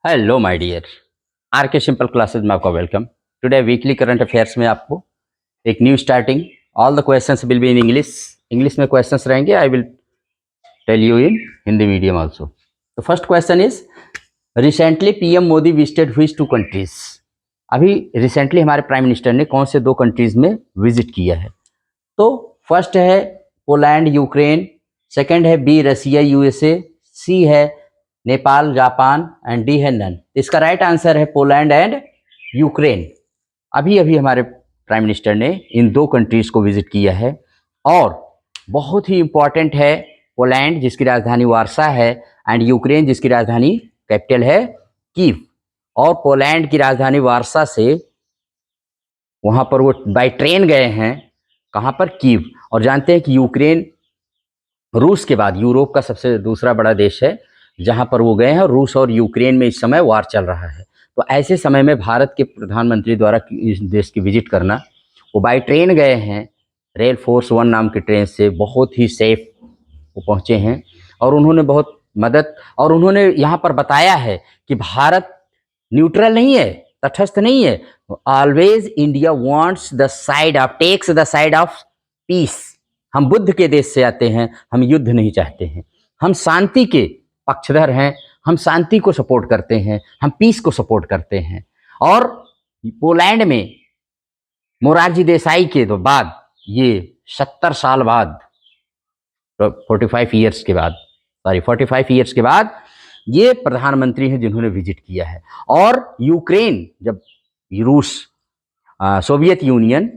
Hello my dear. R K simple classes में आपका welcome. Today weekly current affairs में आपको एक new starting. All the questions will be in English. English में questions रहेंगे। I will tell you in Hindi medium also. The first question is recently PM Modi visited which two countries. अभी recently हमारे prime minister ने कौन से दो countries में visit किया है? तो फर्स्ट है पोलैंड यूक्रेन, सेकंड है बी रसिया यूएसए, सी है नेपाल जापान एंड डी है नन। इसका राइट आंसर है पोलैंड एंड यूक्रेन। अभी अभी हमारे प्राइम मिनिस्टर ने इन दो कंट्रीज को विजिट किया है और बहुत ही इंपॉर्टेंट है पोलैंड जिसकी राजधानी वारसा है एंड यूक्रेन जिसकी राजधानी कैपिटल है कीव। और पोलैंड की राजधानी वारसा से वहाँ पर वो बाय ट्रेन गए हैं। कहाँ पर? कीव। और जानते हैं कि यूक्रेन रूस के बाद यूरोप का सबसे दूसरा बड़ा देश है जहाँ पर वो गए हैं। रूस और यूक्रेन में इस समय वार चल रहा है। तो ऐसे समय में भारत के प्रधानमंत्री द्वारा इस देश की विजिट करना, वो बाय ट्रेन गए हैं, रेल फोर्स 1 नाम की ट्रेन से बहुत ही सेफ वो पहुँचे हैं और उन्होंने बहुत मदद और उन्होंने यहाँ पर बताया है कि भारत न्यूट्रल नहीं है, तटस्थ नहीं है। Always India wants the side of takes the side of peace. हम बुद्ध के देश से आते हैं, हम युद्ध नहीं चाहते हैं, हम शांति के पक्षधर हैं, हम शांति को सपोर्ट करते हैं, हम पीस को सपोर्ट करते हैं। और पोलैंड में मोरारजी देसाई के तो बाद ये 70 साल बाद 45 ईयर्स के बाद 45 ईयर्स के बाद ये प्रधानमंत्री हैं जिन्होंने विजिट किया है। और यूक्रेन जब रूस सोवियत यूनियन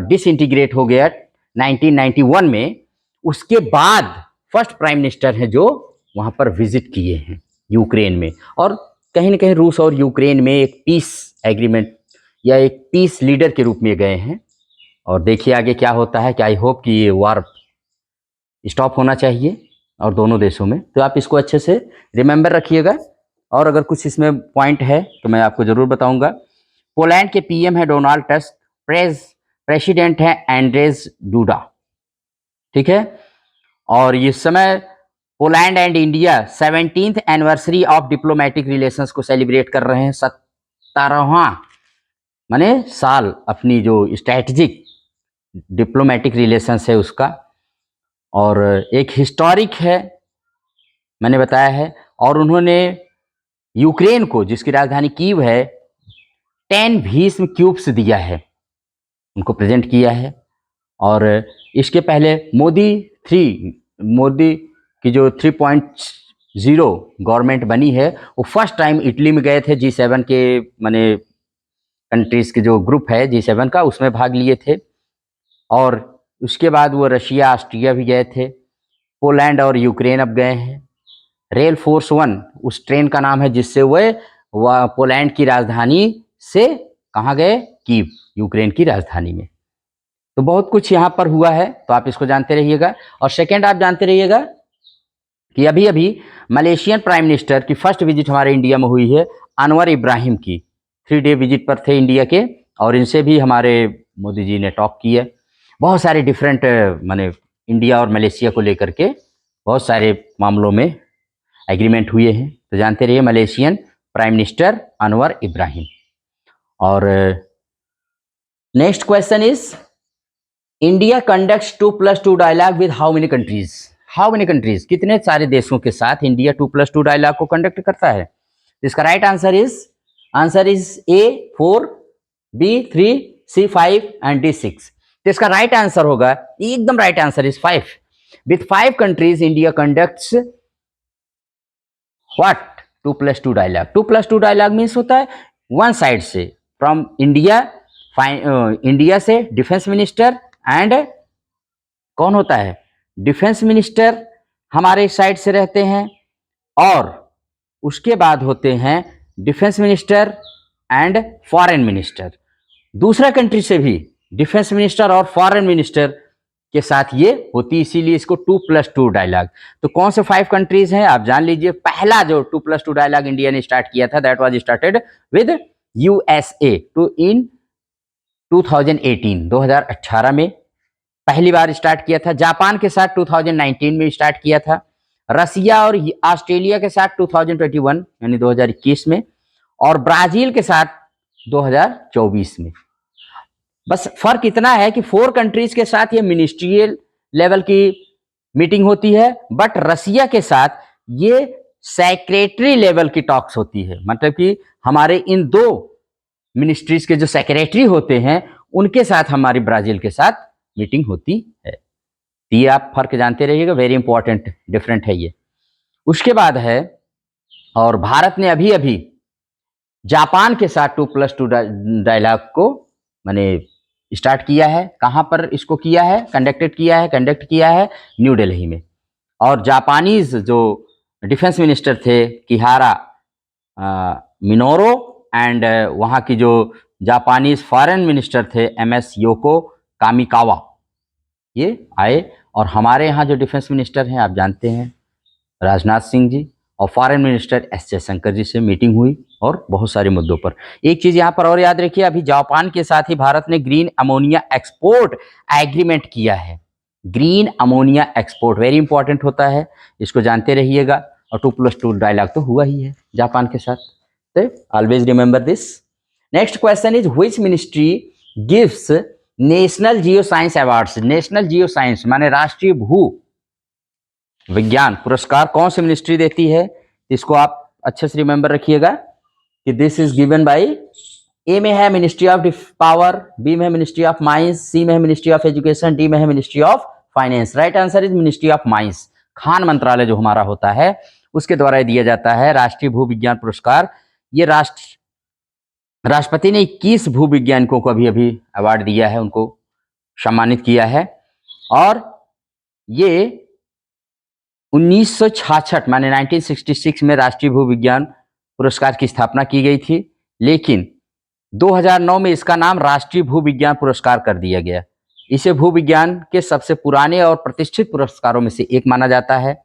डिसइंटीग्रेट हो गया 1991 में, उसके बाद फर्स्ट प्राइम मिनिस्टर हैं जो वहाँ पर विजिट किए हैं यूक्रेन में। और कहीं ना कहीं रूस और यूक्रेन में एक पीस एग्रीमेंट या एक पीस लीडर के रूप में गए हैं। और देखिए आगे क्या होता है कि आई होप कि ये वार स्टॉप होना चाहिए और दोनों देशों में। तो आप इसको अच्छे से रिमेंबर रखिएगा और अगर कुछ इसमें पॉइंट है तो मैं आपको ज़रूर बताऊंगा। पोलैंड के पीएम है डोनाल्ड टस्क, प्रेसिडेंट है एंड्रेज डूडा, ठीक है। और इस समय Poland and India 17th anniversary of diplomatic relations को सेलिब्रेट कर रहे हैं। 17वां माने साल अपनी जो स्ट्रैटेजिक डिप्लोमेटिक रिलेशंस है उसका। और एक हिस्टोरिक है, मैंने बताया है। और उन्होंने यूक्रेन को जिसकी राजधानी कीव है 10 भीष्म क्यूब्स दिया है, उनको प्रेजेंट किया है। और इसके पहले मोदी की जो 3.0 गवर्नमेंट बनी है वो फर्स्ट टाइम इटली में गए थे। G7 के माने कंट्रीज़ के जो ग्रुप है G7 का, उसमें भाग लिए थे। और उसके बाद वो रशिया ऑस्ट्रिया भी गए थे। पोलैंड और यूक्रेन अब गए हैं। रेल फोर्स 1 उस ट्रेन का नाम है जिससे वह पोलैंड की राजधानी से कहाँ गए? कीव, यूक्रेन की राजधानी में। तो बहुत कुछ यहाँ पर हुआ है, तो आप इसको जानते रहिएगा। और सेकेंड आप जानते रहिएगा कि अभी अभी मलेशियन प्राइम मिनिस्टर की फर्स्ट विजिट हमारे इंडिया में हुई है, अनवर इब्राहिम की। 3 डे विजिट पर थे इंडिया के और इनसे भी हमारे मोदी जी ने टॉक किया। बहुत सारे डिफरेंट माने इंडिया और मलेशिया को लेकर के बहुत सारे मामलों में एग्रीमेंट हुए हैं। तो जानते रहिए Malaysian prime minister Anwar Ibrahim. और next question is India conducts 2+2 dialogue with how many countries? How many countries, कितने सारे देशों के साथ इंडिया 2+2 डायलॉग को कंडक्ट करता है? इसका right answer is A 4, B 3, C 5 and D 6। तो इसका राइट आंसर होगा, एकदम right answer is 5। With 5 countries India conducts what? 2+2 dialogue. 2+2 dialogue means होता है वन साइड से फ्रॉम इंडिया से डिफेंस मिनिस्टर एंड कौन होता है? डिफेंस मिनिस्टर हमारे साइड से रहते हैं और उसके बाद होते हैं defence minister and foreign minister. दूसरा कंट्री से भी डिफेंस मिनिस्टर और फॉरेन मिनिस्टर के साथ ये होती, इसीलिए इसको 2+2 डायलॉग। तो कौन से 5 कंट्रीज हैं आप जान लीजिए। पहला जो 2+2 डायलॉग इंडिया ने स्टार्ट किया था that was started with USA in 2018 में पहली बार स्टार्ट किया था। जापान के साथ 2019 में स्टार्ट किया था रसिया और ऑस्ट्रेलिया के साथ 2021 यानी 2021 में, और ब्राजील के साथ 2024 में। बस फर्क इतना है कि 4 कंट्रीज के साथ ये मिनिस्ट्रियल लेवल की मीटिंग होती है, बट रसिया के साथ ये सेक्रेटरी लेवल की टॉक्स होती है। मतलब कि हमारे इन 2 मिनिस्ट्रीज के जो सेक्रेटरी होते हैं उनके साथ हमारी ब्राजील के साथ मीटिंग होती है। तो ये आप फर्क जानते रहिएगा, वेरी इंपॉर्टेंट डिफरेंट है ये। उसके बाद है, और भारत ने अभी अभी जापान के साथ 2+2 डायलॉग को माने स्टार्ट किया है। कहां पर इसको किया है, कंडक्ट किया है न्यू दिल्ली में। और जापानीज जो डिफेंस मिनिस्टर थे किहारा मिनोरो, एंड वहाँ की जो जापानीज फॉरेन मिनिस्टर थे MS योको कामिकावा, ये आए। और हमारे यहाँ जो डिफेंस मिनिस्टर हैं आप जानते हैं राजनाथ सिंह जी, और फॉरेन मिनिस्टर S जयशंकर जी से मीटिंग हुई और बहुत सारे मुद्दों पर। एक चीज़ यहाँ पर और याद रखिए, अभी जापान के साथ ही भारत ने ग्रीन अमोनिया एक्सपोर्ट एग्रीमेंट किया है। Green ammonia export very important होता है, इसको जानते रहिएगा। और 2+2 डायलॉग तो हुआ ही है जापान के साथ, तो always remember this. Next question is which ministry gives national geo science awards. National geo science माने राष्ट्रीय भू विज्ञान पुरस्कार कौन सी मिनिस्ट्री देती है? इसको आप अच्छे से रिमेंबर रखिएगा कि दिस इज गिवन बाय, ए में है मिनिस्ट्री ऑफ पावर, बी में है मिनिस्ट्री ऑफ माइंस, सी में है मिनिस्ट्री ऑफ एजुकेशन, डी में है ministry of finance. Right answer is ministry of mines. Khan मंत्रालय जो हमारा होता है उसके द्वारा दिया जाता है राष्ट्रीय भू विज्ञान पुरस्कार। ये राष्ट्रपति ने 21 भू वैज्ञानिकों को अभी अभी अवार्ड दिया है, उनको सम्मानित किया है। और ये 1966 माने 1966 में राष्ट्रीय भू विज्ञान पुरस्कार की स्थापना की गई थी, लेकिन 2009 में इसका नाम राष्ट्रीय भू विज्ञान पुरस्कार कर दिया गया। इसे भू विज्ञान के सबसे पुराने और प्रतिष्ठित पुरस्कारों में से एक माना जाता है।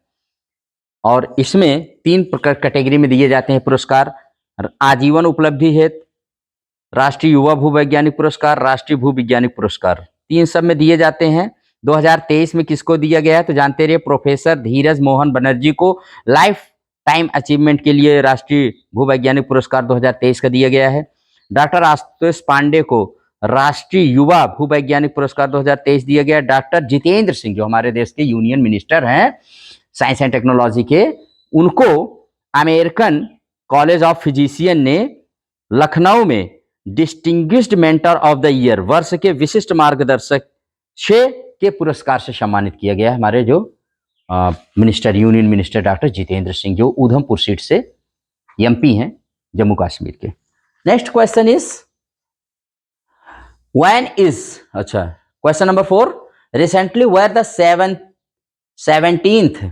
और इसमें 3 कैटेगरी में दिए जाते हैं पुरस्कार। आजीवन उपलब्धि हेतु, राष्ट्रीय युवा भू वैज्ञानिक पुरस्कार, राष्ट्रीय भू वैज्ञानिक पुरस्कार, 3 सब में दिए जाते हैं। 2023 में किसको दिया गया है तो जानते रहिए, प्रोफेसर धीरज मोहन बनर्जी को लाइफ टाइम अचीवमेंट के लिए राष्ट्रीय भू वैज्ञानिक पुरस्कार 2023 का दिया गया है। डॉक्टर आशुतोष पांडे को राष्ट्रीय युवा भू वैज्ञानिक पुरस्कार 2023 दिया गया। डॉक्टर जितेंद्र सिंह जो हमारे देश के यूनियन मिनिस्टर हैं साइंस एंड टेक्नोलॉजी के, उनको अमेरिकन कॉलेज ऑफ फिजिशियन ने लखनऊ में distinguished mentor of the year, वर्ष के विशिष्ट मार्गदर्शक के पुरस्कार से सम्मानित किया गया। हमारे जो minister, union minister doctor Jitendra Singh, जो उधमपुर सीट से MP हैं जम्मू कश्मीर के। Next question is when is, अच्छा question number 4, recently where the 17th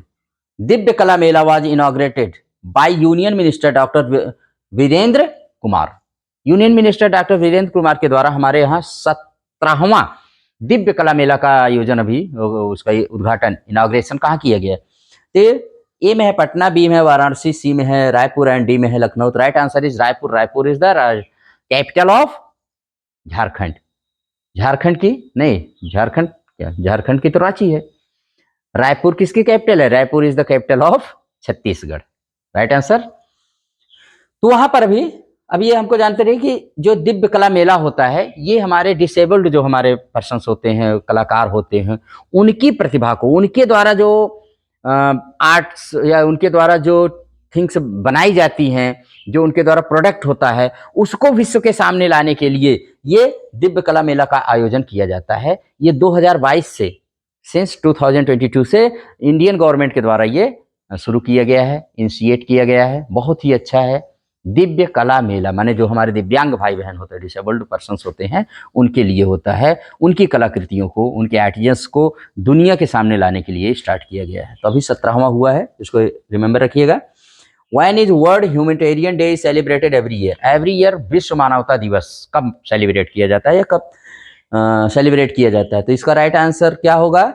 Divya Kala Mela was inaugurated by union minister doctor Virendra Kumar. Union minister doctor Virendra Kumar के द्वारा हमारे यहाँ 17वां दिव्य कला मेला का आयोजन, अभी उसका उद्घाटन, इनॉग्रेशन कहाँ किया गया? तो ए में है पटना, बी में है वाराणसी, सी में है रायपुर एंड डी में है Lucknow. Right answer is Raipur. Raipur is the capital of Jharkhand. Jharkhand की नहीं, झारखंड क्या, झारखंड की तो रांची है। रायपुर किसकी कैपिटल है? Raipur is the capital of Chhattisgarh. Right answer. तो वहां पर अब ये हमको जानते रहिए कि जो दिव्य कला मेला होता है ये हमारे डिसेबल्ड जो हमारे पर्सन्स होते हैं, कलाकार होते हैं, उनकी प्रतिभा को, उनके द्वारा जो आर्ट्स या उनके द्वारा जो थिंग्स बनाई जाती हैं, जो उनके द्वारा प्रोडक्ट होता है, उसको विश्व के सामने लाने के लिए ये दिव्य कला मेला का आयोजन किया जाता है। ये 2022 से, सिंस 2022 से इंडियन गवर्नमेंट के द्वारा ये शुरू किया गया है, इनिशिएट किया गया है। बहुत ही अच्छा है दिव्य कला मेला, माने जो हमारे दिव्यांग भाई बहन होते हैं, डिसेबल्ड पर्सन्स होते हैं, उनके लिए होता है। उनकी कलाकृतियों को, उनके आर्टिजन्स को दुनिया के सामने लाने के लिए स्टार्ट किया गया है। तो अभी 17वां हुआ है, इसको रिमेंबर रखिएगा। When is world humanitarian day celebrated every year? Every year विश्व मानवता दिवस कब सेलिब्रेट किया जाता है या कब सेलिब्रेट किया जाता है? तो इसका राइट आंसर क्या होगा?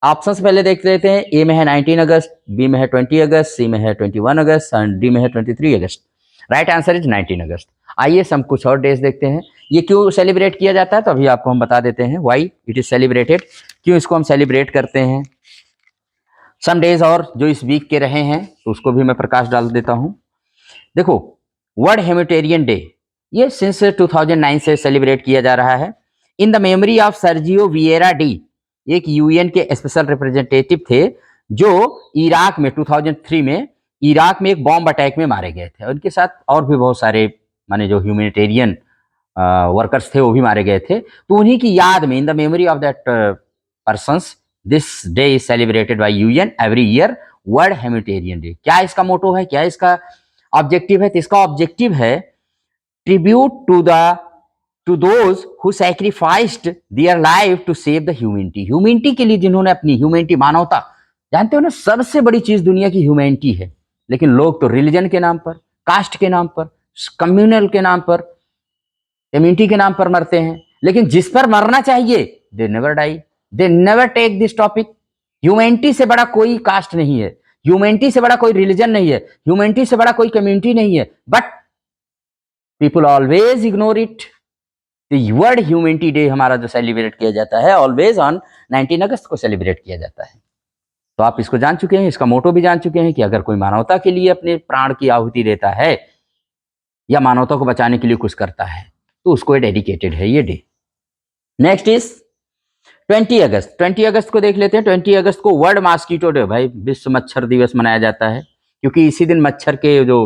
ऑप्शंस पहले देख लेते हैं। ए में है 19 अगस्त, बी में है 20 अगस्त, सी में है 21 अगस्त एंड डी में है 23 अगस्त। राइट आंसर इज 19 अगस्त। आइए हम कुछ और डेज देखते हैं। ये क्यों सेलिब्रेट किया जाता है तो अभी आपको हम बता देते हैं। व्हाई इट इज सेलिब्रेटेड, क्यों इसको हम सेलिब्रेट करते हैं। सम डेज और जो इस वीक के रहे हैं तो उसको भी मैं प्रकाश डाल देता हूं। देखो, वर्ल्ड ह्यूमैनिटेरियन डे ये सिंस 2009 से सेलिब्रेट किया जा रहा है in the memory of Sergio Vieira de. एक यूएन के स्पेशल रिप्रेजेंटेटिव थे जो इराक में 2003 में इराक में एक बॉम्ब अटैक में मारे गए थे। उनके साथ और भी बहुत सारे माने जो ह्यूमैनिटेरियन वर्कर्स थे वो भी मारे गए थे। तो उन्हीं की याद में इन the memory of that persons this day is celebrated by UN every year, world humanitarian day. क्या इसका मोटो है, क्या इसका ऑब्जेक्टिव है? तो इसका ऑब्जेक्टिव है tribute to those who sacrificed their life to save the humanity. Humanity के लिए जिन्होंने अपनी ह्यूमैनिटी, मानवता, जानते हो ना सबसे बड़ी चीज दुनिया की ह्यूमैनिटी है। लेकिन लोग तो रिलीजन के नाम पर, कास्ट के नाम पर, कम्युनल के नाम पर, कम्युनिटी के नाम पर मरते हैं। लेकिन जिस पर मरना चाहिए they never die, they never take this topic. Humanity से बड़ा कोई कास्ट नहीं है, ह्यूमैनिटी से बड़ा कोई रिलीजन नहीं है, ह्यूमैनिटी से बड़ा कोई कम्युनिटी नहीं है, but people always ignore it. World humanity day हमारा जो सेलिब्रेट किया जाता है ऑलवेज ऑन 19 अगस्त को सेलिब्रेट किया जाता है। तो आप इसको जान चुके हैं, इसका मोटो भी जान चुके हैं कि अगर कोई मानवता के लिए अपने प्राण की आहुति देता है या मानवता को बचाने के लिए कुछ करता है तो उसको डेडिकेटेड है ये डे। नेक्स्ट इज 20 अगस्त। 20 अगस्त को देख लेते हैं। 20 अगस्त को वर्ल्ड मॉस्किटो डे, भाई विश्व मच्छर दिवस मनाया जाता है, क्योंकि इसी दिन मच्छर के जो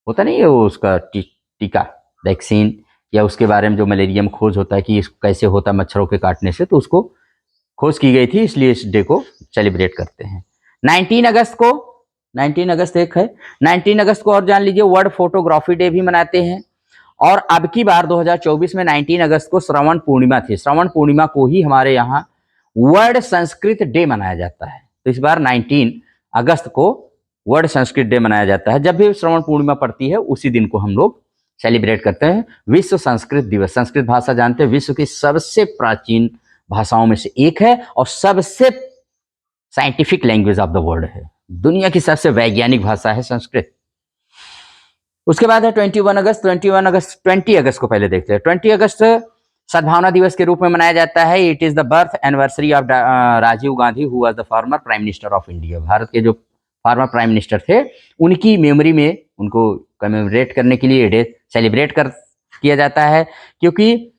होता नहीं है वो उसका टीका, वैक्सीन, या उसके बारे में जो मलेरिया में खोज होता है कि कैसे होता है मच्छरों के काटने से, तो उसको खोज की गई थी, इसलिए इस डे को सेलिब्रेट करते हैं। 19 अगस्त को, 19 अगस्त एक है, 19 अगस्त को और जान लीजिए वर्ल्ड फोटोग्राफी डे भी मनाते हैं। और अब की बार 2024 में 19 अगस्त को श्रवण पूर्णिमा थी, श्रवण पूर्णिमा को ही हमारे यहाँ वर्ल्ड संस्कृत डे मनाया जाता है। तो इस बार 19 अगस्त को वर्ल्ड संस्कृत डे मनाया जाता है। जब भी श्रवण पूर्णिमा पड़ती है उसी दिन को हम लोग सेलिब्रेट करते हैं विश्व संस्कृत दिवस। संस्कृत भाषा जानते हैं विश्व की सबसे प्राचीन भाषाओं में से एक है और सबसे scientific language of the world है, दुनिया की सबसे वैज्ञानिक भाषा है संस्कृत। उसके बाद है 21 अगस्त। 20 अगस्त को पहले देखते हैं। 20 अगस्त सद्भावना दिवस के रूप में मनाया जाता है। It is the birth anniversary of Rajiv Gandhi who was the former prime minister of India. Bharat के जो फॉर्मर प्राइम मिनिस्टर थे उनकी मेमोरी में, उनको कमेमोरेट करने के लिए डे सेलिब्रेट किया जाता है, क्योंकि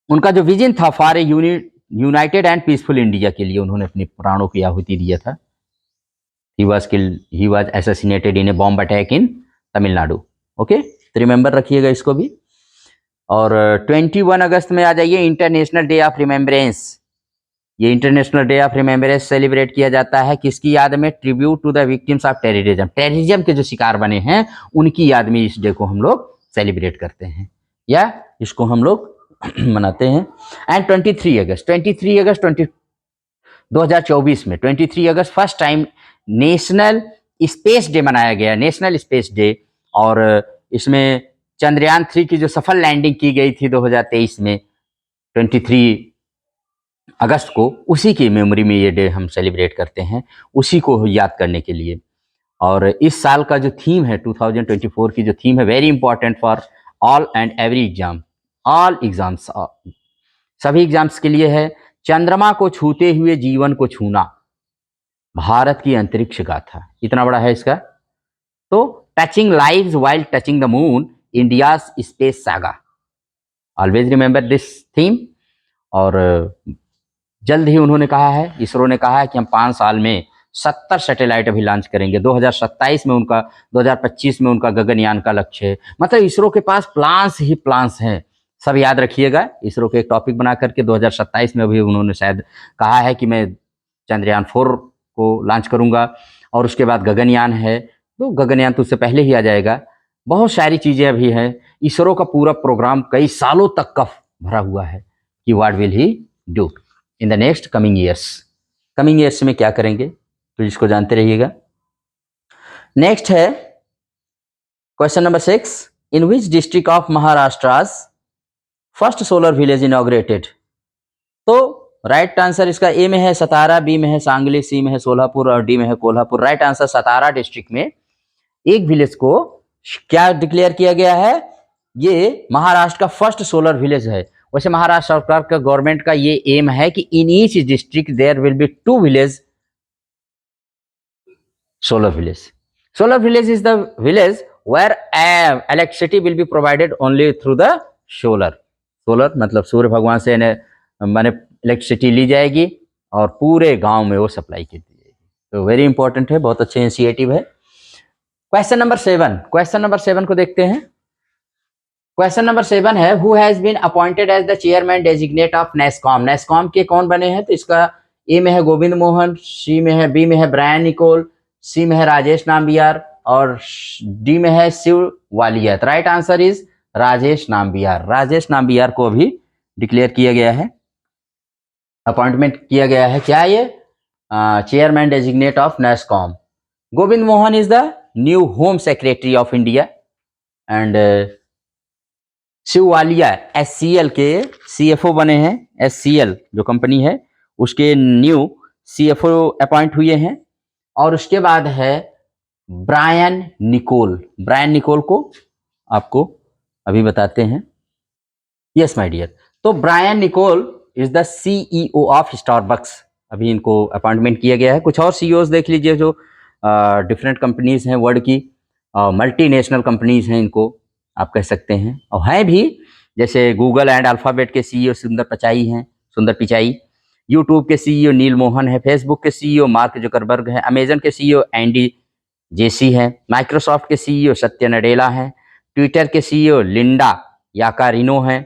उनका जो विजन था for a united and peaceful India के लिए उन्होंने अपनी प्राणों की आहुति दिया था। He was assassinated in a bomb attack in Tamil Nadu. Okay, तो रिमेंबर रखिएगा इसको भी। और 21 अगस्त में आ जाइए इंटरनेशनल डे ऑफ रिमेम्बरेंस। ये international day of remembrance celebrate किया जाता है किसकी याद में? Tribute to the victims of terrorism. Terrorism के जो शिकार बने हैं उनकी याद में इस डे को हम लोग सेलिब्रेट करते हैं या इसको हम लोग मनाते हैं। एंड 23 अगस्त 2024 में 23 अगस्त first time national space day मनाया गया, नेशनल स्पेस डे। और इसमें चंद्रयान 3 की जो सफल लैंडिंग की गई थी 2023 में 23 अगस्त को, उसी की मेमोरी में ये डे हम सेलिब्रेट करते हैं, उसी को याद करने के लिए। और इस साल का जो थीम है 2024 की जो थीम है, very important for all and every exam, all exams, सभी एग्जाम्स के लिए है, चंद्रमा को छूते हुए जीवन को छूना, भारत की अंतरिक्ष गाथा। इतना बड़ा है इसका। तो touching lives while touching the moon, India's space saga, always remember this theme. और जल्द ही उन्होंने कहा है, इसरो ने कहा है कि हम 5 साल में 70 सैटेलाइट अभी लॉन्च करेंगे। 2027 में उनका, 2025 में उनका गगनयान का लक्ष्य है। मतलब इसरो के पास प्लान्स ही प्लान्स हैं। सब याद रखिएगा, इसरो के एक टॉपिक बना करके 2027 में अभी उन्होंने शायद कहा है कि मैं चंद्रयान 4 को लॉन्च करूंगा और उसके बाद गगनयान है, तो गगनयान तो उससे पहले ही आ जाएगा। बहुत सारी चीज़ें अभी हैं। इसरो का पूरा प्रोग्राम कई सालों तक का भरा हुआ है कि what will he do in the next coming years. Coming years में क्या करेंगे तो इसको जानते रहिएगा। नेक्स्ट है question number 6, in which district of Maharashtra first solar village inaugurated. तो राइट आंसर इसका ए में है सतारा, बी में है सांगली, सी में है सोलापुर और डी में है कोल्हापुर। राइट आंसर सतारा डिस्ट्रिक्ट में एक विलेज को क्या डिक्लेयर किया गया है, ये महाराष्ट्र का फर्स्ट सोलर विलेज है। वैसे महाराष्ट्र सरकार का, गवर्नमेंट का ये एम है कि in each district there will be 2 village solar village. Solar village is the village where electricity will be provided only through the solar. Solar मतलब सूर्य भगवान से माने इलेक्ट्रिसिटी ली जाएगी और पूरे गांव में वो सप्लाई की जाएगी. तो वेरी इंपॉर्टेंट है, बहुत अच्छे इनिशिएटिव है. क्वेश्चन नंबर 7, क्वेश्चन नंबर 7 को देखते हैं. क्वेश्चन नंबर 7 है, who has been appointed as the chairman designate of NASSCOM. NASSCOM के कौन बने हैं? तो इसका ए में है गोविंद मोहन, सी में है, बी में है ब्रायन निकोल, सी में है राजेश नाम्बियार और डी में है Shiv Walia. Right answer is Rajesh Nambiar. Rajesh Nambiar को अभी डिक्लेयर किया गया है, अपॉइंटमेंट किया गया है. क्या ये? Chairman designate of NASSCOM. Govind Mohan is the new home secretary of India and Shiv Walia SCL के CFO बने हैं. SCL जो कंपनी है उसके न्यू CFO अपॉइंट हुए हैं. और उसके बाद है ब्रायन निकोल. ब्रायन निकोल को आपको अभी बताते हैं. Yes my dear. तो Brian Niccol is the CEO of Starbucks. अभी इनको अपॉइंटमेंट किया गया है. कुछ और CEOs देख लीजिए जो डिफरेंट कंपनीज हैं वर्ल्ड की, मल्टीनेशनल कंपनीज हैं, इनको आप कह सकते हैं. और हैं भी, जैसे गूगल एंड अल्फाबेट के CEO सुंदर पिचाई, यूट्यूब के CEO नील मोहन है, फेसबुक के CEO मार्क जुकरबर्ग है, अमेजन के CEO एंडी जेसी है, माइक्रोसॉफ्ट के CEO सत्य नडेला है, ट्विटर के CEO लिंडा याकारिनो है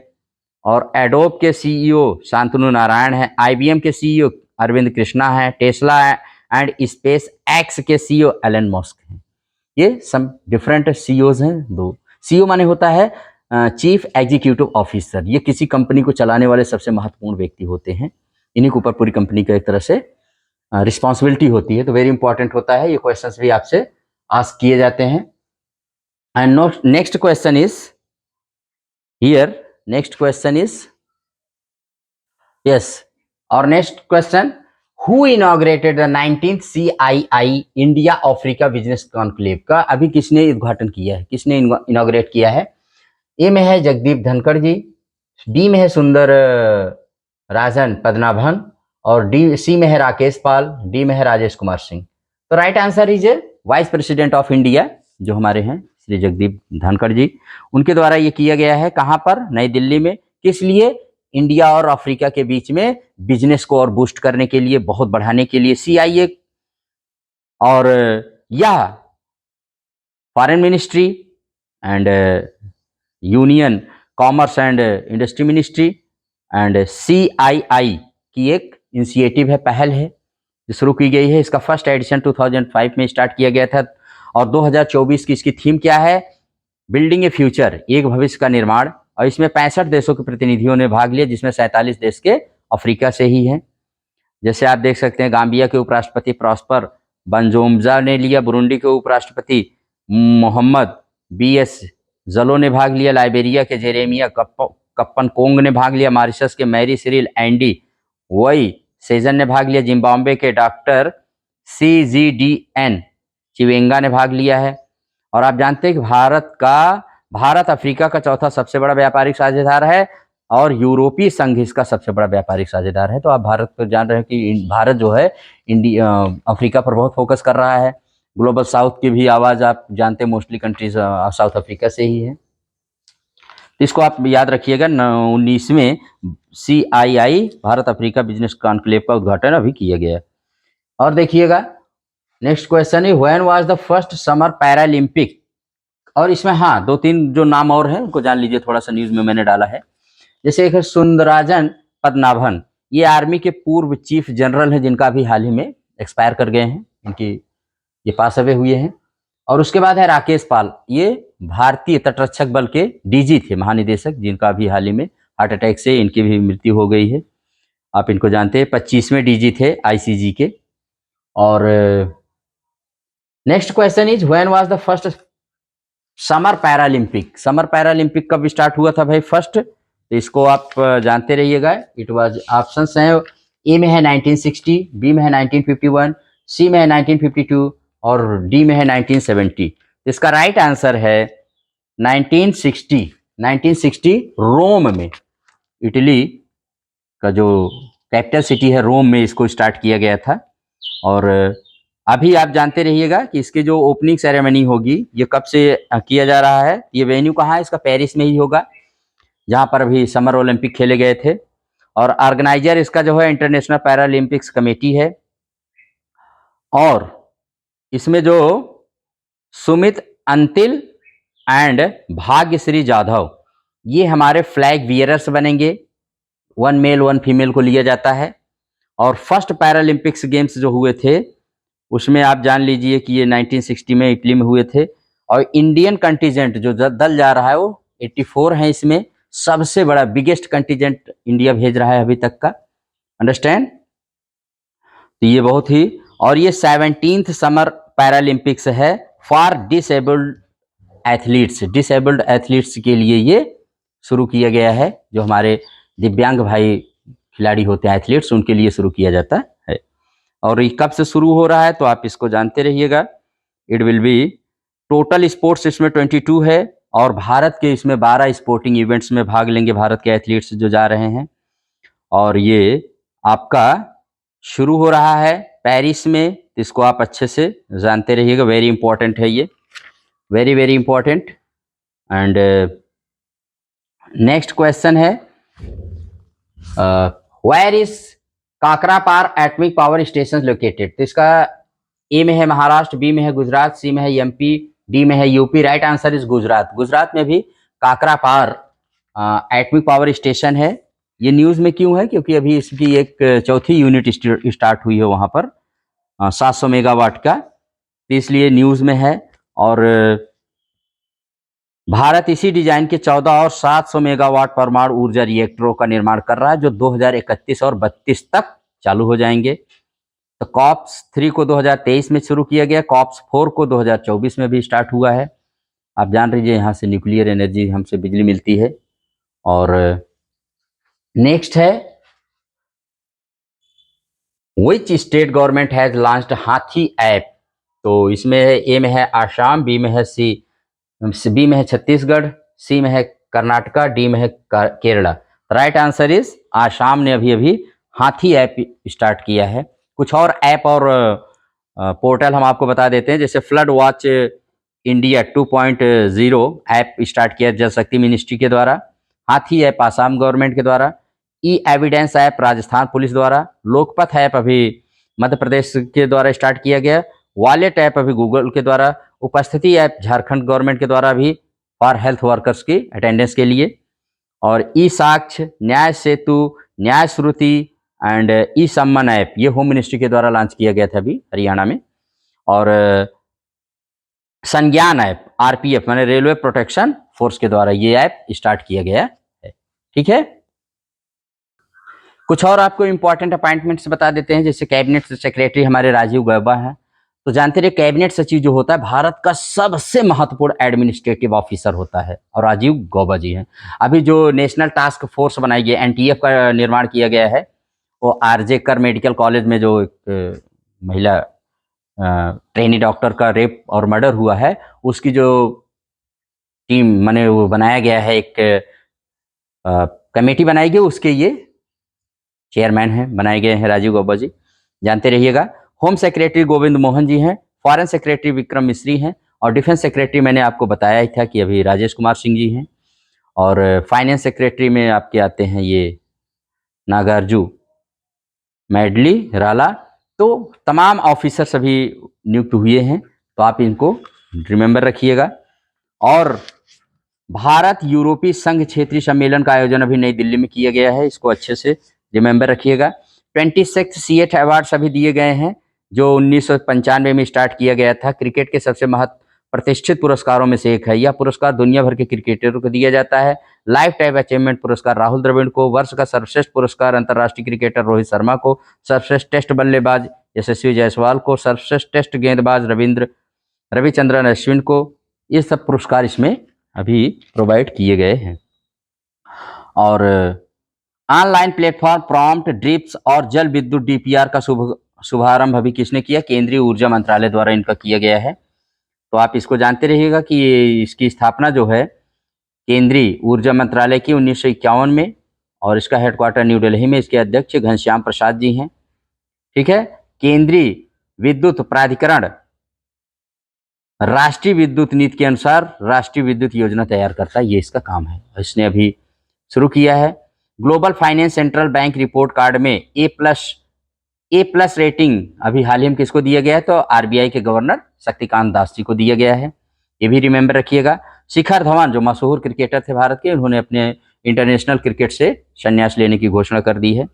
और एडोब के CEO शांतनु नारायण है, IBM के CEO अरविंद कृष्णा है, टेस्ला एंड स्पेस एक्स के CEO एलन मस्क हैं. ये सब डिफरेंट CEOs हैं. दो CEO माने होता है चीफ एग्जीक्यूटिव ऑफिसर. ये किसी कंपनी को चलाने वाले सबसे महत्वपूर्ण व्यक्ति होते हैं. इन्हीं के ऊपर पूरी कंपनी का एक तरह से रिस्पॉन्सिबिलिटी होती है. तो वेरी इंपॉर्टेंट होता है. ये क्वेश्चंस भी आपसे आस्क किए जाते हैं. And next question is here. Next question is yes. और next question, who inaugurated the 19th CII India Africa business conclave का अभी किसने उद्घाटन किया है, किसने इनॉग्रेट किया है? ए में है जगदीप धनखड़ जी, डी में है सुंदर राजन पद्मनाभन और सी में है राकेश पाल, डी में है राजेश कुमार सिंह. तो right answer is vice president of India जो हमारे हैं श्री जगदीप धनखड़ जी, उनके द्वारा ये किया गया है. कहाँ पर? नई दिल्ली में. किस लिए? इंडिया और अफ्रीका के बीच में बिजनेस को और बूस्ट करने के लिए, बहुत बढ़ाने के लिए. CIA और यह foreign ministry and union commerce and industry ministry and CII की एक इनिशिएटिव है, पहल है जो शुरू की गई है. इसका फर्स्ट एडिशन 2005 में स्टार्ट किया गया था और 2024 की इसकी थीम क्या है? बिल्डिंग ए फ्यूचर, एक भविष्य का निर्माण. और इसमें 65 देशों के प्रतिनिधियों ने भाग लिया, जिसमें 47 देश के अफ्रीका से ही हैं. जैसे आप देख सकते हैं, गाम्बिया के उपराष्ट्रपति प्रॉस्पर बंजोम्जा ने लिया, बुरुंडी के उपराष्ट्रपति मोहम्मद BS जलो ने भाग लिया, लाइबेरिया के जेरेमिया कप्पन कोंग ने भाग लिया, मॉरिशस के मैरी सिरिल एंडी वही सेजन ने भाग लिया, जिम्बाब्वे के डॉक्टर CGDN चिवेंगा ने भाग लिया है. और आप जानते हैं कि भारत अफ्रीका का चौथा सबसे बड़ा व्यापारिक साझेदार है और यूरोपीय संघ इसका सबसे बड़ा व्यापारिक साझेदार है. तो आप भारत पर जान रहे हैं कि भारत जो है अफ्रीका पर बहुत फोकस कर रहा है. ग्लोबल साउथ की भी आवाज़ आप जानते हैं मोस्टली कंट्रीज साउथ अफ्रीका से ही है. तो इसको आप याद रखिएगा. 19वें CII Bharat Africa business conclave का उद्घाटन अभी किया गया. और देखिएगा नेक्स्ट क्वेश्चन है, when was the first summer Paralympic. और इसमें हाँ 2-3 जो नाम और हैं उनको जान लीजिए, थोड़ा सा न्यूज में मैंने डाला है. जैसे एक है सुंदराजन पद्मनाभन, ये आर्मी के पूर्व चीफ जनरल हैं जिनका भी हाल ही में एक्सपायर कर गए हैं, इनकी ये पास अवे हुए हैं. और उसके बाद है राकेश पाल, ये भारतीय तटरक्षक बल के DG थे, महानिदेशक, जिनका भी हाल ही में हार्ट अटैक से इनकी भी मृत्यु हो गई है. आप इनको जानते हैं, 25वें DG थे ICG के. और next question is, when was the first summer Paralympic. Summer Paralympic कब स्टार्ट हुआ था भाई फर्स्ट? तो इसको आप जानते रहिएगा. इट वाज, ऑप्शंस हैं, ए में है 1960, बी में है 1951, सी में है 1952 और डी में है 1970. इसका राइट आंसर है 1960. 1960 रोम में, इटली का जो कैपिटल सिटी है रोम में, इसको स्टार्ट किया गया था. और अभी आप जानते रहिएगा कि इसकी जो ओपनिंग सेरेमनी होगी ये कब से किया जा रहा है। ये वेन्यू कहाँ है इसका? पेरिस में ही होगा, जहाँ पर अभी समर ओलंपिक खेले गए थे। और ऑर्गेनाइजर इसका जो है इंटरनेशनल पैरालंपिक्स कमेटी है। और इसमें जो सुमित अंतिल एंड भाग्यश्री जाधव ये हमारे फ्लैग वियरर्स बनेंगे। 1 मेल 1 फीमेल को लिया जाता है। और फर्स्ट पैरालंपिक्स गेम्स जो हुए थे उसमें आप जान लीजिए कि ये 1960 में इटली में हुए थे। और इंडियन कंटीजेंट जो दल जा रहा है वो 84 है। इसमें सबसे बड़ा बिगेस्ट कंटीजेंट इंडिया भेज रहा है अभी तक का। अंडरस्टैंड? तो ये बहुत ही, और ये 17th समर पैरालंपिक्स है for disabled athletes. Disabled athletes के लिए ये शुरू किया गया है, जो हमारे दिव्यांग भाई खिलाड़ी होते हैं एथलीट्स, उनके लिए शुरू किया जाता है। और ये कब से शुरू हो रहा है तो आप इसको जानते रहिएगा। It will be total sports इसमें 22 है और भारत के इसमें 12 स्पोर्टिंग इवेंट्स में भाग लेंगे भारत के एथलीट्स जो जा रहे हैं। और ये आपका शुरू हो रहा है पेरिस में, इसको आप अच्छे से जानते रहिएगा। वेरी इंपॉर्टेंट है ये, very very important. And next question है where is Kakrapar atomic power station located? तो इसका ए में है महाराष्ट्र, बी में है गुजरात, सी में है एमपी, डी में है UP. Right answer is Gujarat. Gujarat में भी काकरापार एटॉमिक पावर स्टेशन है। ये न्यूज में क्यों है? क्योंकि अभी इसकी एक चौथी यूनिट स्टार्ट हुई है वहां पर 700 मेगावाट का, तो इसलिए न्यूज में है। और भारत इसी डिजाइन के 14 और 700 मेगावाट परमाणु ऊर्जा रिएक्टरों का निर्माण कर रहा है जो 2031 और 32 तक चालू हो जाएंगे। तो कॉप्स 3 को 2023 में शुरू किया गया, कॉप्स 4 को 2024 में भी स्टार्ट हुआ है। आप जान लीजिए यहाँ से न्यूक्लियर एनर्जी हमसे बिजली मिलती है। और नेक्स्ट है which state government has launched हाथी ऐप? तो इसमें ए में है आसाम, बी में है बी में है छत्तीसगढ़, सी में है कर्नाटका, डी में है Kerala. Right answer is Assam ने अभी अभी हाथी ऐप स्टार्ट किया है। कुछ और ऐप और पोर्टल हम आपको बता देते हैं, जैसे flood watch India 2.0 app start किया जल शक्ति मिनिस्ट्री के द्वारा, हाथी ऐप आसाम गवर्नमेंट के द्वारा, ई एविडेंस ऐप राजस्थान पुलिस द्वारा, लोकपथ ऐप अभी मध्य प्रदेश के द्वारा स्टार्ट किया गया, वॉलेट ऐप अभी गूगल के द्वारा, उपस्थिति ऐप झारखंड गवर्नमेंट के द्वारा भी फॉर हेल्थ वर्कर्स की अटेंडेंस के लिए, और ई साक्ष्य, न्याय सेतु, न्याय श्रुति एंड ई सम्मान ऐप ये होम मिनिस्ट्री के द्वारा लॉन्च किया गया था अभी हरियाणा में। और संज्ञान ऐप आरपीएफ माने रेलवे प्रोटेक्शन फोर्स के द्वारा ये ऐप स्टार्ट किया गया है। ठीक है, कुछ और आपको इंपॉर्टेंट अपॉइंटमेंट्स बता देते हैं, जैसे कैबिनेट सेक्रेटरी हमारे राजीव गौबा हैं। तो जानते रहे कैबिनेट सचिव जो होता है भारत का सबसे महत्वपूर्ण एडमिनिस्ट्रेटिव ऑफिसर होता है और राजीव गौबा जी हैं। अभी जो नेशनल टास्क फोर्स बनाई गई एनटीएफ का निर्माण किया गया है, वो आरजे कर मेडिकल कॉलेज में जो एक महिला ट्रेनी डॉक्टर का रेप और मर्डर हुआ है उसकी जो टीम माने वो बनाया गया है, एक कमेटी बनाई गई, उसके ये चेयरमैन हैं बनाए गए हैं राजीव गौबा जी, जानते रहिएगा। होम सेक्रेटरी गोविंद मोहन जी हैं, फॉरेन सेक्रेटरी विक्रम मिश्री हैं, और डिफेंस सेक्रेटरी मैंने आपको बताया ही था कि अभी राजेश कुमार सिंह जी हैं, और फाइनेंस सेक्रेटरी में आपके आते हैं ये नागार्जु मैडली राला। तो तमाम ऑफिसर सभी नियुक्त हुए हैं, तो आप इनको रिमेंबर रखिएगा। और भारत यूरोपीय संघ क्षेत्रीय सम्मेलन का आयोजन अभी नई दिल्ली में किया गया है, इसको अच्छे से रिमेंबर रखिएगा। 26 सीएट अवार्ड्स अभी दिए गए हैं जो 1995 में स्टार्ट किया गया था। क्रिकेट के सबसे प्रतिष्ठित पुरस्कारों में से एक है। यह पुरस्कार दुनिया भर के क्रिकेटरों को दिया जाता है। लाइफ टाइम अचीवमेंट पुरस्कार राहुल द्रविड़ को, वर्ष का सर्वश्रेष्ठ पुरस्कार अंतर्राष्ट्रीय क्रिकेटर रोहित शर्मा को, सर्वश्रेष्ठ टेस्ट बल्लेबाज यशस्वी जायसवाल को, सर्वश्रेष्ठ टेस्ट गेंदबाज रविचंद्रन अश्विन को, ये सब पुरस्कार इसमें अभी प्रोवाइड किए गए हैं। और ऑनलाइन प्लेटफॉर्म प्रॉम्प्ट ड्रिप्स और जल विद्युत डीपीआर का शुभारंभ अभी किसने किया? केंद्रीय ऊर्जा मंत्रालय द्वारा इनका किया गया है। तो आप इसको जानते रहिएगा कि इसकी स्थापना जो है केंद्रीय ऊर्जा मंत्रालय की 1951 में, और इसका हेडक्वार्टर न्यू दिल्ली में। इसके अध्यक्ष घनश्याम प्रसाद जी हैं। ठीक है, केंद्रीय विद्युत प्राधिकरण राष्ट्रीय विद्युत नीति के अनुसार राष्ट्रीय विद्युत योजना तैयार करता है, ये इसका काम है। इसने अभी शुरू किया है। Global finance central bank report card में ए प्लस रेटिंग अभी हाल ही में किसको दिया गया है? तो आरबीआई के गवर्नर शक्तिकांत दास जी को दिया गया है, ये भी रिमेंबर रखिएगा। शिखर धवन जो मशहूर क्रिकेटर थे भारत के, उन्होंने अपने इंटरनेशनल क्रिकेट से संन्यास लेने की घोषणा कर दी है।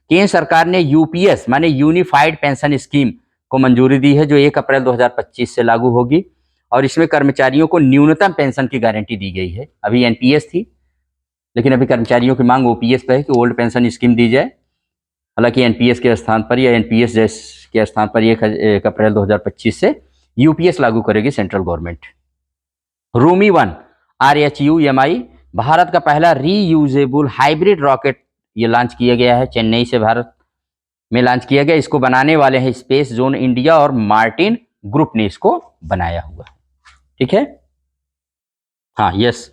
केंद्र सरकार ने यूपीएस माने यूनिफाइड पेंशन स्कीम को मंजूरी दी है, जो 1 अप्रैल 2025 से लागू होगी, और इसमें कर्मचारियों को न्यूनतम पेंशन की गारंटी दी गई है। अभी एनपीएस थी, लेकिन अभी कर्मचारियों की मांग ओपीएस पर है कि ओल्ड पेंशन स्कीम दी जाए। हालांकि एनपीएस के स्थान पर या एनपीएस के स्थान पर 1 अप्रैल 2025 से यूपीएस लागू करेगी central government. Rumi 1 RHUMI Bharat का पहला रीयूजेबल हाइब्रिड रॉकेट ये लॉन्च किया गया है, चेन्नई से भारत में लॉन्च किया गया। इसको बनाने वाले हैं स्पेस जोन इंडिया और मार्टिन ग्रुप ने इसको बनाया हुआ है। ठीक है, हाँ यस।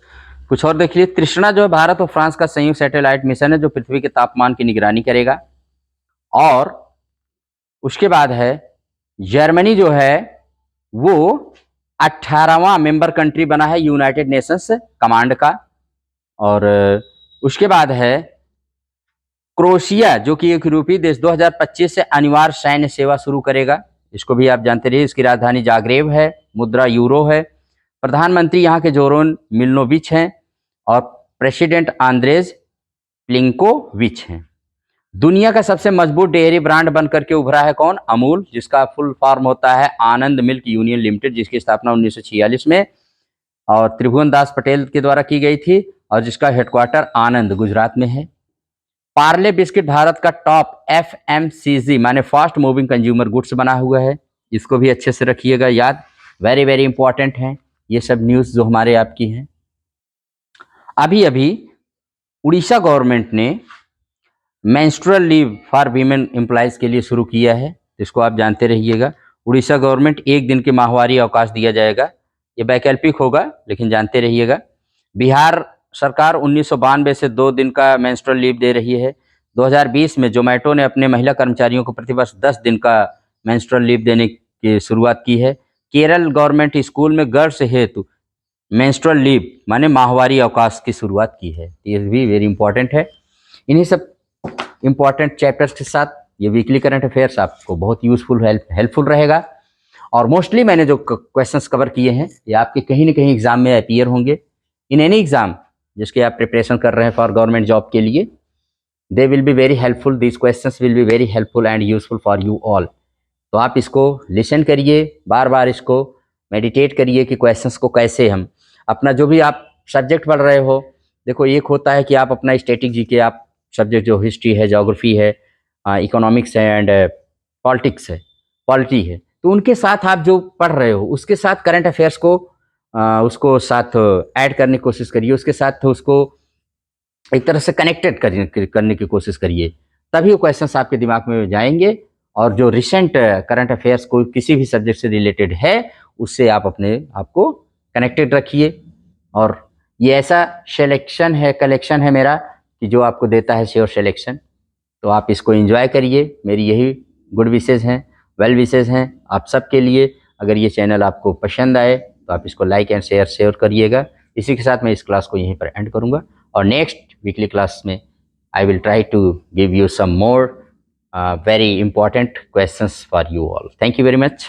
कुछ और देख लीजिए, तृष्णा जो है भारत और फ्रांस का संयुक्त सैटेलाइट मिशन है, जो पृथ्वी के तापमान की निगरानी करेगा। और उसके बाद है जर्मनी जो है वो 18वां मेंबर कंट्री बना है यूनाइटेड नेशंस कमांड का। और उसके बाद है क्रोएशिया जो कि एक यूरोपीय देश 2025 से अनिवार्य सैन्य सेवा शुरू करेगा। इसको भी आप जानते रहिए। इसकी राजधानी जाग्रेब है, मुद्रा यूरो है। प्रधानमंत्री यहाँ के जोरोन मिलनोविच हैं और प्रेसिडेंट आंद्रेज प्लिंकोविच हैं। दुनिया का सबसे मजबूत डेयरी ब्रांड बनकर के उभरा है कौन? अमूल, जिसका फुल फॉर्म होता है आनंद मिल्क यूनियन लिमिटेड, जिसकी स्थापना 1946 में और त्रिभुवन दास पटेल के द्वारा की गई थी, और जिसका हेडक्वार्टर आनंद गुजरात में है। पार्ले बिस्किट भारत का टॉप FMCG माने फास्ट मूविंग कंज्यूमर गुड्स बना हुआ है। इसको भी अच्छे से रखिएगा याद, वेरी वेरी इंपॉर्टेंट है ये सब न्यूज़ जो हमारे आपकी हैं। अभी अभी उड़ीसा गवर्नमेंट ने menstrual leave for women employees के लिए शुरू किया है, इसको आप जानते रहिएगा। उड़ीसा गवर्नमेंट 1 दिन के माहवारी अवकाश दिया जाएगा, ये वैकल्पिक होगा लेकिन जानते रहिएगा। बिहार सरकार 1992 से 2 दिन का मेंस्ट्रुअल लीव दे रही है। 2020 में जोमेटो ने अपने महिला कर्मचारियों को प्रतिवर्ष 10 दिन का मेंस्ट्रुअल लीव देने की शुरुआत की है। केरल गवर्नमेंट स्कूल में गर्ल्स हेतु मेंस्ट्रुअल लीव माने माहवारी अवकाश की शुरुआत की है, ये भी वेरी इंपॉर्टेंट है। इन्हीं सब इंपॉर्टेंट चैप्टर्स के साथ ये वीकली करंट अफेयर्स आपको बहुत यूजफुल हेल्पफुल रहेगा। और मोस्टली मैंने जो क्वेश्चंस कवर किए हैं ये आपके कहीं ना कहीं एग्जाम में अपीयर होंगे। इन एनी एग्जाम जिसके आप प्रिपरेशन कर रहे हैं फॉर गवर्नमेंट जॉब के लिए, they will be very helpful, this questions will be very helpful and useful for you all. तो आप इसको लिसन करिए, बार बार इसको मेडिटेट करिए कि क्वेश्चंस को कैसे हम अपना जो भी आप सब्जेक्ट पढ़ रहे हो, देखो एक होता है कि आप अपना स्टैटिक जीके आप सब्जेक्ट जो हिस्ट्री है, ज्योग्राफी है, इकोनॉमिक्स है एंड पॉलिटिक्स है, पॉलिटी है, तो उनके साथ आप जो पढ़ रहे हो उसके साथ करंट अफेयर्स को उसको साथ ऐड करने की कोशिश करिए, उसके साथ उसको एक तरह से कनेक्टेड करने की कोशिश करिए, तभी वो क्वेश्चंस आपके दिमाग में जाएंगे। और जो रिसेंट करंट अफेयर्स कोई किसी भी सब्जेक्ट से रिलेटेड है उससे आप अपने आपको कनेक्टेड रखिए। और ये ऐसा सिलेक्शन है, कलेक्शन है मेरा कि जो आपको देता है श्योर सिलेक्शन, तो आप इसको एंजॉय करिए। मेरी यही गुड विशेज़ हैं, वेल विशेज़ हैं आप सबके लिए। अगर ये चैनल आपको पसंद आए तो आप इसको लाइक एंड शेयर करिएगा। इसी के साथ मैं इस क्लास को यहीं पर एंड करूँगा और नेक्स्ट वीकली क्लास में I will try to give you some more very important questions for you all. Thank you very much.